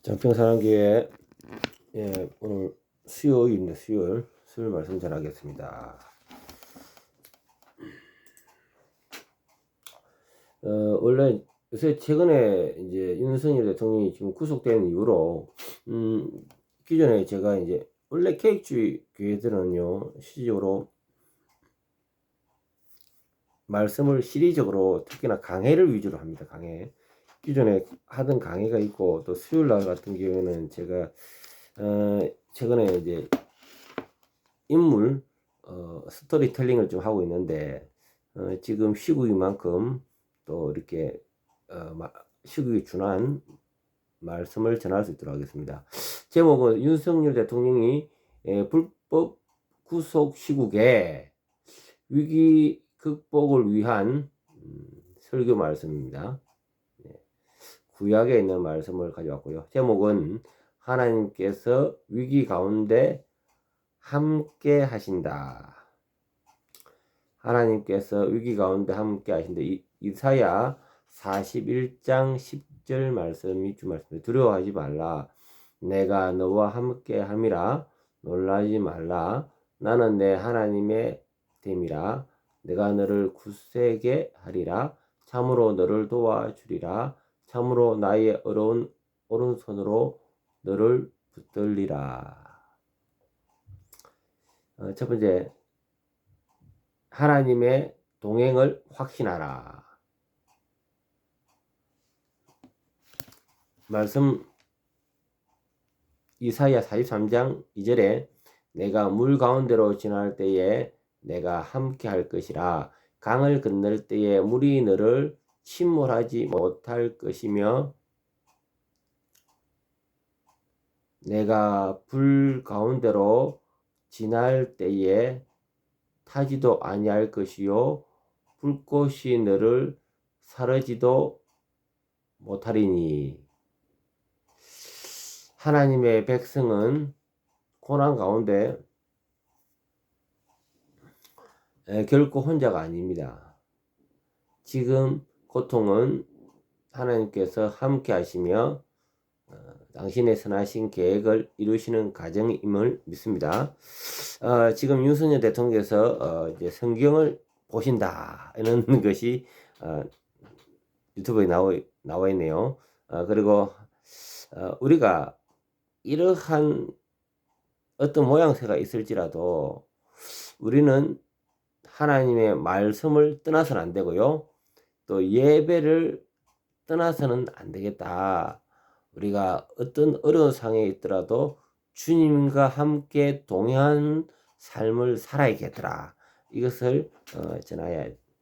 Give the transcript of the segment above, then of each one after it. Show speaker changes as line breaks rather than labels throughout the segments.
장평사랑교회 오늘 수요일입니다. 수요일 말씀 전하겠습니다. 원래 요새 최근에 이제 윤석열 대통령이 지금 구속된 이후로 기존에 제가 이제 원래 계획주의 교회들은요 실질적으로 말씀을 시리적으로 특히나 강해를 위주로 합니다. 강해. 기존에 하던 강의가 있고 또 수요일 날 같은 경우에는 제가 최근에 이제 인물 스토리텔링을 좀 하고 있는데 지금 시국이만큼 또 이렇게 시국에 준한 말씀을 전할 수 있도록 하겠습니다. 제목은 윤석열 대통령이 불법 구속 시국에 위기 극복을 위한 설교 말씀입니다. 구약에 있는 말씀을 가져왔고요. 제목은 하나님께서 위기 가운데 함께 하신다. 하나님께서 위기 가운데 함께 하신다. 이사야 41장 10절 말씀이 주 말씀입니다. 두려워하지 말라. 내가 너와 함께 함이라. 놀라지 말라. 나는 내 하나님의 됨이라. 내가 너를 굳세게 하리라. 참으로 너를 도와주리라. 참으로 나의 어려운 오른손으로 너를 붙들리라. 첫 번째, 하나님의 동행을 확신하라. 말씀 이사야 43장 2절에 내가 물 가운데로 지날 때에 내가 함께 할 것이라. 강을 건널 때에 물이 너를 침몰하지 못할 것이며 내가 불 가운데로 지날 때에 타지도 아니할 것이요 불꽃이 너를 사르지도 못하리니. 하나님의 백성은 고난 가운데 결코 혼자가 아닙니다. 지금 고통은 하나님께서 함께 하시며 당신의 선하신 계획을 이루시는 과정임을 믿습니다. 지금 윤석열 대통령께서 이제 성경을 보신다 이런 것이 유튜브에 나와 있네요. 그리고 우리가 이러한 어떤 모양새가 있을지라도 우리는 하나님의 말씀을 떠나서는 안 되고요. 또 예배를 떠나서는 안 되겠다. 우리가 어떤 어려운 상황에 있더라도 주님과 함께 동행한 삶을 살아야겠더라. 이것을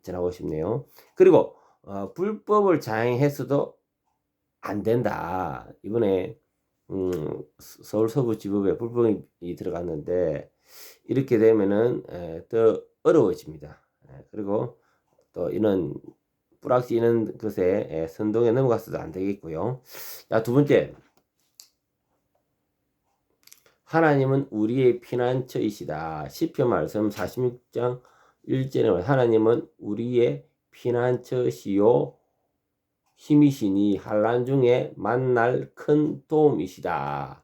전하고 싶네요. 그리고 불법을 자행했어도 안 된다. 이번에 서울 서부지법에 불법이 들어갔는데 이렇게 되면은 더 어려워집니다. 그리고 또 이런 뿌락지 이런 것에 선동에 넘어가서도 안 되겠고요. 자, 두 번째, 하나님은 우리의 피난처이시다. 시편 말씀 46장 1절에 하나님은 우리의 피난처시요 힘이시니 환난 중에 만날 큰 도움이시다.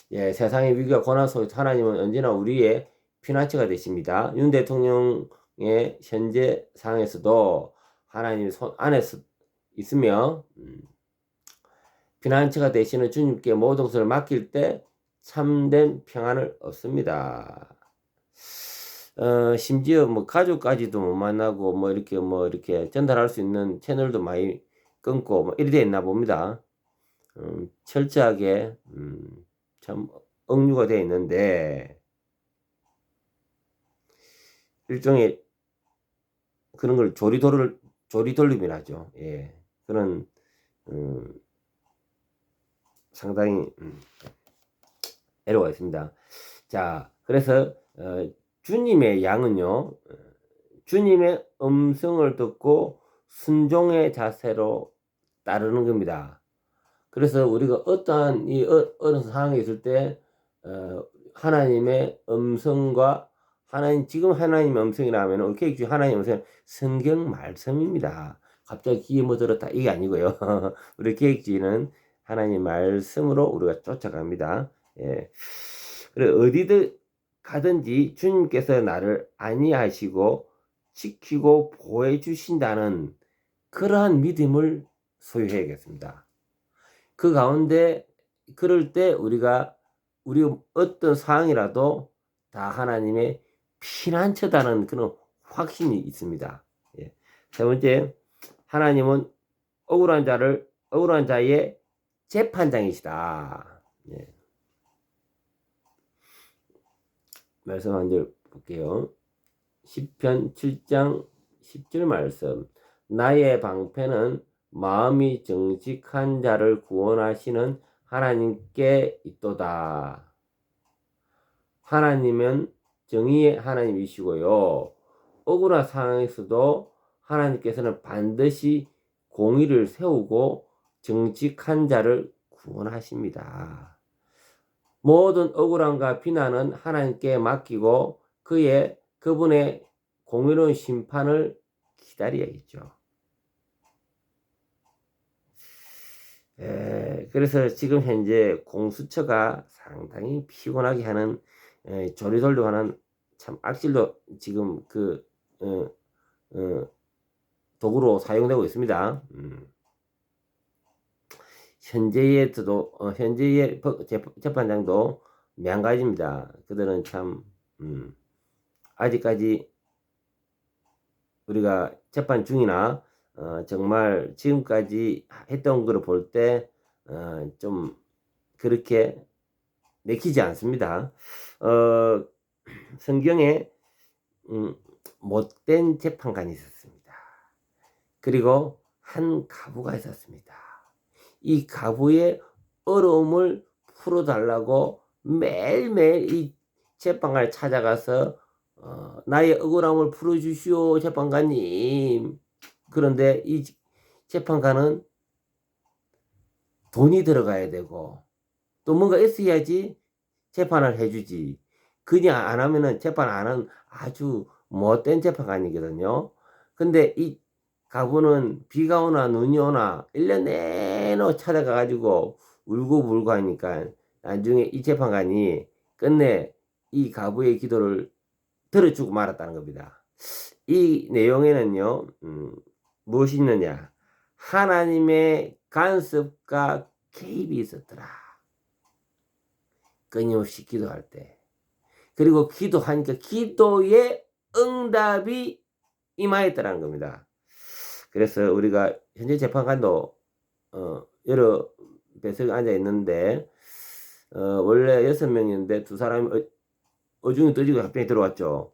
세상의 위기와 고난 속에서 하나님은 언제나 우리의 피난처가 되십니다. 윤 대통령의 현재 상황에서도 하나님 손 안에 있으며 피난처가 되시는 주님께 모든 것을 맡길 때 참된 평안을 얻습니다. 심지어 뭐 가족까지도 못 만나고 뭐 이렇게 전달할 수 있는 채널도 많이 끊고 뭐 이래 있나 봅니다. 철저하게 참 억류가 되어 있는데 일종의 그런 걸 조리돌림이라죠. 예, 그런 상당히 애로가 있습니다. 자, 그래서 주님의 양은요, 주님의 음성을 듣고 순종의 자세로 따르는 겁니다. 그래서 우리가 어떠한 어느 상황에 있을 때 하나님의 음성과 지금 하나님의 음성이라면 우리 계획주의 하나님의 음성은 성경 말씀입니다. 갑자기 귀에 뭐 들었다 이게 아니고요. 우리 계획주의는 하나님 말씀으로 우리가 쫓아갑니다. 예. 그래 어디든 가든지 주님께서 나를 안위하시고 지키고 보호해 주신다는 그러한 믿음을 소유해야겠습니다. 그 가운데 그럴 때 우리가 우리 어떤 상황이라도 다 하나님의 피난처다는 그런 확신이 있습니다. 예. 세 번째, 하나님은 억울한 자의 재판장이시다. 예. 말씀 한 절 볼게요. 시편 7장 10절 말씀. 나의 방패는 마음이 정직한 자를 구원하시는 하나님께 있도다. 하나님은 정의의 하나님이시고요. 억울한 상황에서도 하나님께서는 반드시 공의를 세우고 정직한 자를 구원하십니다. 모든 억울함과 비난은 하나님께 맡기고 그분의 공의로운 심판을 기다려야겠죠. 그래서 지금 현재 공수처가 상당히 피곤하게 하는 조리돌려 하는 참 악질도 지금 도구로 사용되고 있습니다. 현재의 재판장도 마찬가지입니다. 그들은 참 아직까지 우리가 재판 중이나 정말 지금까지 했던 거를 볼 때 좀 그렇게 내키지 않습니다. 성경에 못된 재판관이 있었습니다. 그리고 한 가부가 있었습니다. 이 가부의 어려움을 풀어달라고 매일매일 이 재판관을 찾아가서 나의 억울함을 풀어주시오 재판관님. 그런데 이 재판관은 돈이 들어가야 되고 또 뭔가 있어야지 재판을 해주지. 그냥 안 하면은 재판 안 하는 아주 못된 재판관이거든요. 근데 이 가부는 비가 오나 눈이 오나 1년 내내 찾아가가지고 울고불고 하니까 나중에 이 재판관이 끝내 이 가부의 기도를 들어주고 말았다는 겁니다. 이 내용에는요, 무엇이 있느냐? 하나님의 간섭과 개입이 있었더라. 끊임없이 기도할 때. 그리고 기도하니까 기도의 응답이 임하였더라는 겁니다. 그래서 우리가 현재 재판관도 여러 배석이 앉아 있는데 원래 6명인데 두 사람이 어중이 떠지고 갑자기 들어왔죠.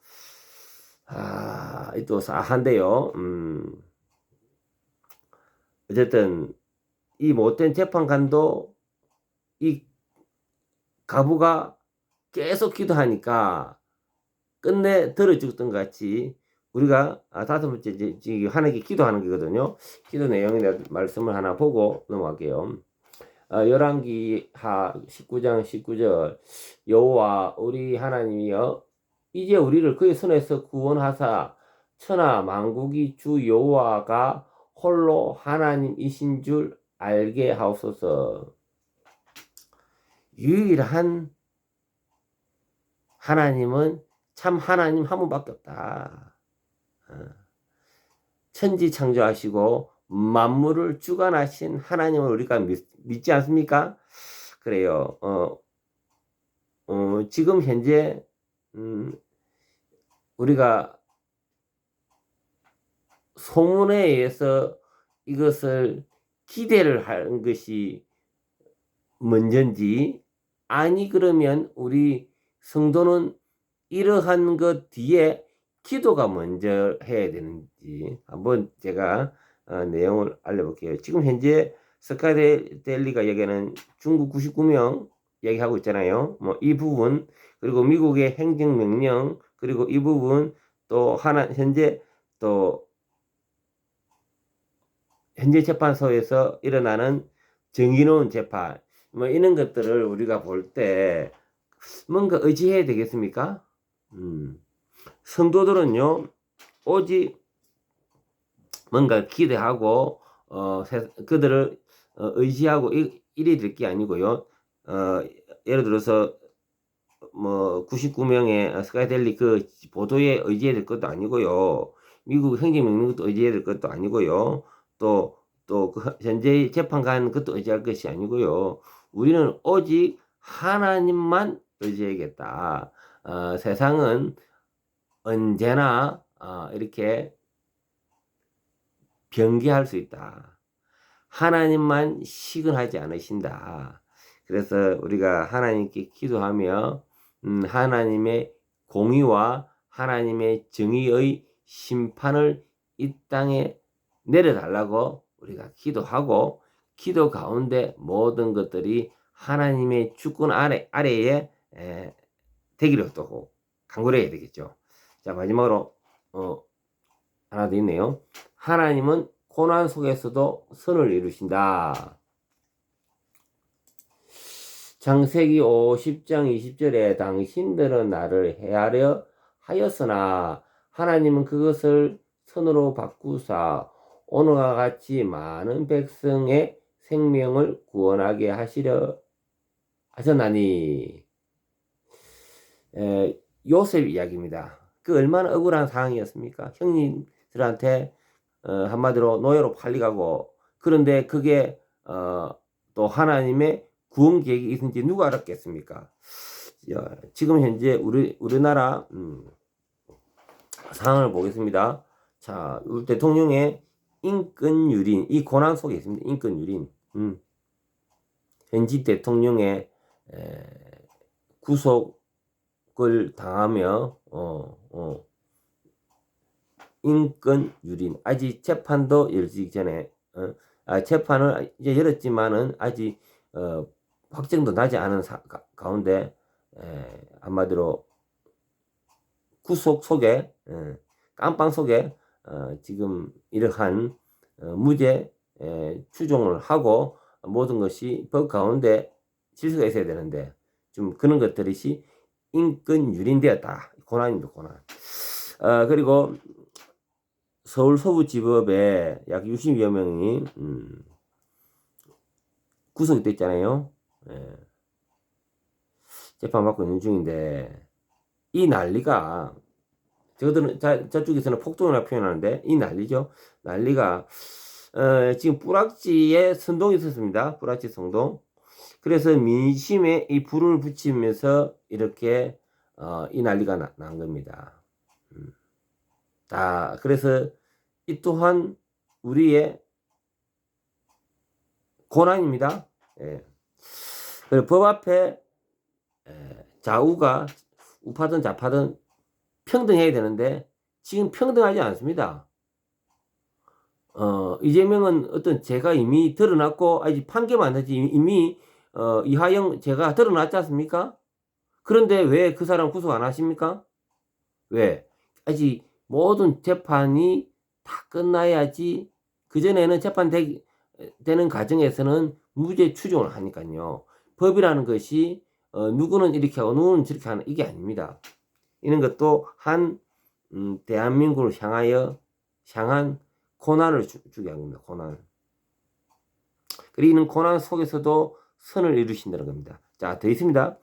또 싸한데요. 어쨌든 이 못된 재판관도 이 가부가 계속 기도하니까 끝내 들어주던 것 같이 우리가 다섯 번째 지금 하나님께 기도하는 거거든요. 기도 내용에 대한 말씀을 하나 보고 넘어갈게요. 열왕기하 19장 19절 여호와 우리 하나님이여 이제 우리를 그의 손에서 구원하사 천하 만국이 주 여호와가 홀로 하나님이신 줄 알게 하옵소서. 유일한 하나님은 참 하나님 한 분밖에 없다. 천지 창조하시고 만물을 주관하신 하나님을 우리가 믿지 않습니까? 그래요. 지금 현재 우리가 소문에 의해서 이것을 기대를 하는 것이 먼저인지 아니 그러면 우리 성도는 이러한 것 뒤에 기도가 먼저 해야 되는지 한번 제가 내용을 알려볼게요. 지금 현재 스카델리가 얘기하는 중국 99명 얘기하고 있잖아요. 뭐 이 부분 그리고 미국의 행정명령 그리고 이 부분 또 현재 재판소에서 일어나는 정의로운 재판 뭐 이런 것들을 우리가 볼 때 뭔가 의지해야 되겠습니까? 성도들은요 오직 뭔가 기대하고 그들을 의지하고 이래 될 게 아니고요. 예를 들어서 뭐 99명의 스카이델리 그 보도에 의지해야 될 것도 아니고요. 미국 행정명령도 의지해야 될 것도 아니고요. 또 현재 재판관 것도 의지할 것이 아니고요. 우리는 오직 하나님만 의지하겠다. 세상은 언제나 이렇게 변개할 수 있다. 하나님만 시근하지 않으신다. 그래서 우리가 하나님께 기도하며 하나님의 공의와 하나님의 정의의 심판을 이 땅에 내려달라고 우리가 기도하고, 기도 가운데 모든 것들이 하나님의 주권 아래에 되기를 또 간구해야 되겠죠. 자, 마지막으로 하나 더 있네요. 하나님은 고난 속에서도 선을 이루신다. 창세기 50장 20절에 당신들은 나를 해하려 하였으나 하나님은 그것을 선으로 바꾸사 오늘과 같이 많은 백성의 생명을 구원하게 하시려 하셨나니. 요셉 이야기입니다. 그 얼마나 억울한 상황이었습니까? 형님들한테 한마디로 노예로 팔려가고, 그런데 그게 또 하나님의 구원 계획이 있는지 누가 알았겠습니까? 지금 현재 우리나라 상황을 보겠습니다. 자, 우리 대통령의 인권유린, 이 고난 속에 있습니다. 인권유린. 현직 대통령의 구속을 당하며 인권유린, 아직 재판도 열리기 전에 재판을 이제 열었지만은 아직 확정도 나지 않은 가운데 한마디로 구속 속에 깜빵 속에 지금 이러한 무죄 추종을 하고 모든 것이 법 가운데 질서가 있어야 되는데 좀 그런 것들이 인권유린되었다. 고난입니다. 고난. 그리고 서울 서부지법에 약 60여 명이 구속이 됐잖아요. 재판받고 있는 중인데, 이 난리가, 저들은 저쪽에서는 폭동이라고 표현하는데 이 난리죠. 난리가 지금 뿌락지에 선동이 있었습니다. 뿌락지 선동. 그래서 민심에 이 불을 붙이면서 이렇게 이 난리가 난 겁니다. 그래서 이 또한 우리의 고난입니다. 그리고 법 앞에 좌우가 우파든 좌파든 평등해야 되는데 지금 평등하지 않습니다. 이재명은 어떤 죄가 이미 드러났고 아직 판결만 하지 이미 이하영 죄가 드러났지 않습니까? 그런데 왜 그 사람 구속 안 하십니까? 왜? 아직 모든 재판이 다 끝나야지. 그전에는 재판되는 과정에서는 무죄 추정을 하니까요. 법이라는 것이 누구는 이렇게 하고 누구는 저렇게 하는 이게 아닙니다. 이런 것도 한 대한민국을 향한 고난을 주게 한 겁니다. 고난. 그리고 이는 고난 속에서도 선을 이루신다는 겁니다. 자, 더 있습니다.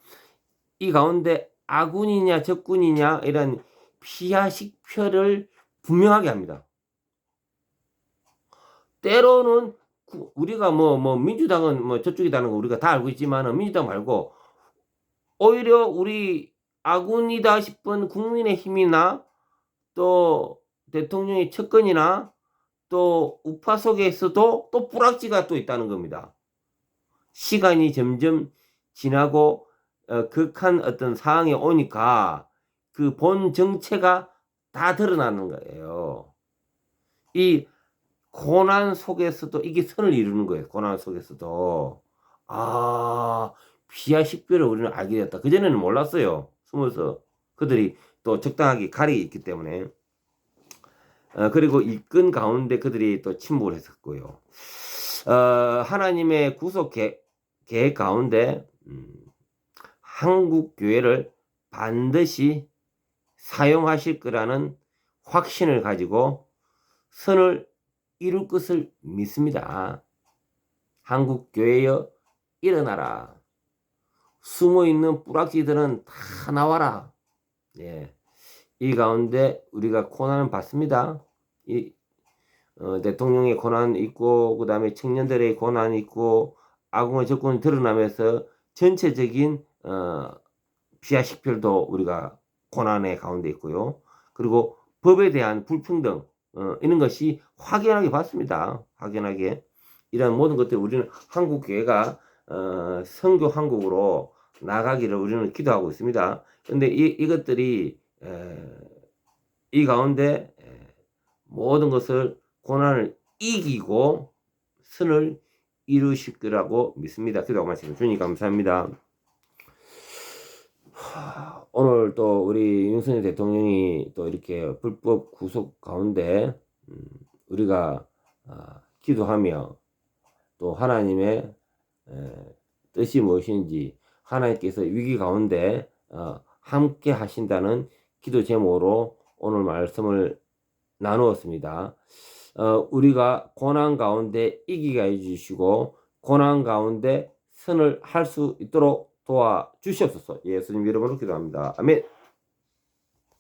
이 가운데 아군이냐 적군이냐 이런 피하식표를 분명하게 합니다. 때로는 우리가 민주당은 저쪽이라는 거 우리가 다 알고 있지만 민주당 말고 오히려 우리 아군이다 싶은 국민의힘이나 또 대통령의 측근이나 또 우파 속에서도 또 뿌락지가 또 있다는 겁니다. 시간이 점점 지나고 극한 어떤 상황이 오니까 그 본 정체가 다 드러나는 거예요. 이 고난 속에서도 이게 선을 이루는 거예요. 고난 속에서도 피하 식별을 우리는 알게 됐다. 그전에는 몰랐어요. 숨어서 그들이 또 적당하게 가리고 있기 때문에. 그리고 이끈 가운데 그들이 또 침묵을 했었고요. 하나님의 구속 계획 가운데 한국 교회를 반드시 사용하실 거라는 확신을 가지고 선을 이룰 것을 믿습니다. 한국 교회여 일어나라. 숨어 있는 뿌락지들은 다 나와라. 예. 이 가운데 우리가 고난을 받습니다. 대통령의 고난 있고, 그 다음에 청년들의 고난 있고, 악웅의 접근이 드러나면서 전체적인 비하식별도 우리가 고난의 가운데 있고요. 그리고 법에 대한 불평등 이런 것이 확연하게 봤습니다. 확연하게 이런 모든 것들 우리는 한국 교회가 선교 한국으로 나가기를 우리는 기도하고 있습니다. 그런데 이것들이 이 가운데 모든 것을 고난을 이기고 선을 이루실 거라고 믿습니다. 기도하고 말씀해 주님 감사합니다. 오늘 또 우리 윤석열 대통령이 또 이렇게 불법 구속 가운데 우리가 기도하며 또 하나님의 뜻이 무엇인지 하나님께서 위기 가운데 함께 하신다는 기도 제목으로 오늘 말씀을 나누었습니다. 우리가 고난 가운데 이기게 해주시고 고난 가운데 선을 할 수 있도록 도와주시옵소서. 예수님 이름으로 기도합니다. 아멘.